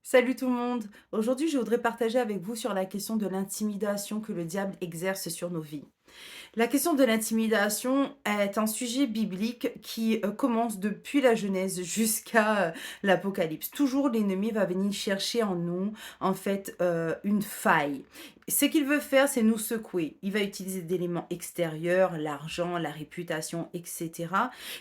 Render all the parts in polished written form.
Salut tout le monde! Aujourd'hui, je voudrais partager avec vous sur la question de l'intimidation que le diable exerce sur nos vies. La question de l'intimidation est un sujet biblique qui commence depuis la Genèse jusqu'à l'Apocalypse. Toujours l'ennemi va venir chercher en nous, en fait, une faille. Ce qu'il veut faire, c'est nous secouer. Il va utiliser des éléments extérieurs, l'argent, la réputation, etc.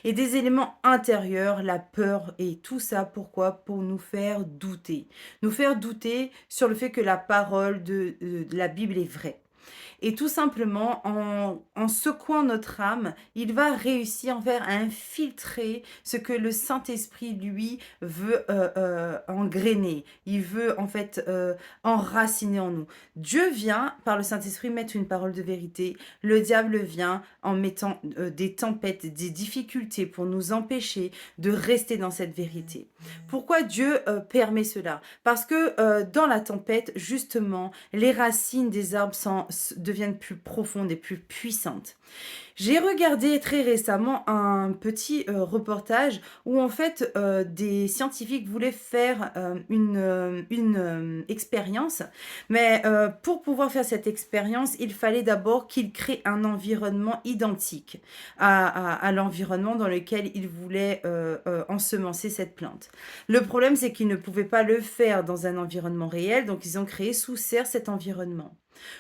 Et des éléments intérieurs, la peur et tout ça. Pourquoi? Pour nous faire douter. Nous faire douter sur le fait que la parole de la Bible est vraie. Et tout simplement, en secouant notre âme, il va réussir en faire à infiltrer ce que le Saint-Esprit, lui, veut engrainer. Il veut en fait enraciner en nous. Dieu vient, par le Saint-Esprit, mettre une parole de vérité. Le diable vient en mettant des tempêtes, des difficultés pour nous empêcher de rester dans cette vérité. Pourquoi Dieu permet cela? Parce que dans la tempête, justement, les racines des arbres deviennent plus profondes et plus puissantes. J'ai regardé très récemment un petit reportage où en fait des scientifiques voulaient faire une expérience, mais pour pouvoir faire cette expérience, il fallait d'abord qu'ils créent un environnement identique à l'environnement dans lequel ils voulaient ensemencer cette plante. Le problème, c'est qu'ils ne pouvaient pas le faire dans un environnement réel, donc ils ont créé sous serre cet environnement.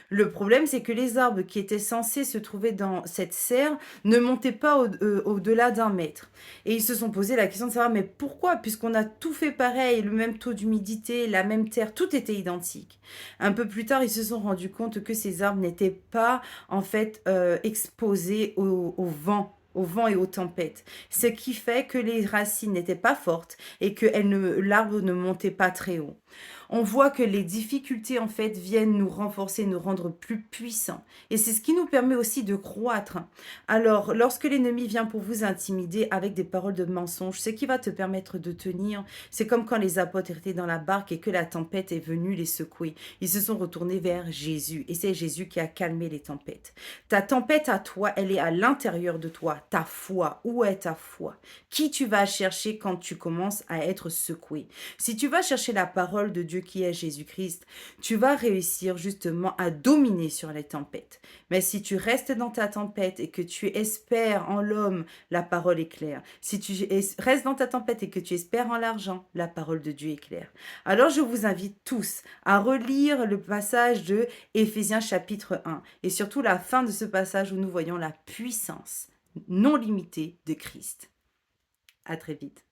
Le problème, c'est que les arbres qui étaient censés se trouver dans cette serre ne montaient pas au-delà d'un mètre. Et ils se sont posé la question de savoir, mais pourquoi? Puisqu'on a tout fait pareil, le même taux d'humidité, la même terre, tout était identique. Un peu plus tard, ils se sont rendus compte que ces arbres n'étaient pas, en fait, exposés au vent et aux tempêtes. Ce qui fait que les racines n'étaient pas fortes et que l'arbre ne montait pas très haut. On voit que les difficultés, en fait, viennent nous renforcer, nous rendre plus puissants. Et c'est ce qui nous permet aussi de croître. Alors, lorsque l'ennemi vient pour vous intimider avec des paroles de mensonges, ce qui va te permettre de tenir, c'est comme quand les apôtres étaient dans la barque et que la tempête est venue les secouer. Ils se sont retournés vers Jésus et c'est Jésus qui a calmé les tempêtes. Ta tempête à toi, elle est à l'intérieur de toi. Ta foi, où est ta foi? Qui tu vas chercher quand tu commences à être secoué? Si tu vas chercher la parole de Dieu qui est Jésus-Christ, tu vas réussir justement à dominer sur les tempêtes. Mais si tu restes dans ta tempête et que tu espères en l'homme, la parole est claire. Si tu restes dans ta tempête et que tu espères en l'argent, la parole de Dieu est claire. Alors je vous invite tous à relire le passage de Éphésiens chapitre 1 et surtout la fin de ce passage où nous voyons la puissance non limitée de Christ. À très vite.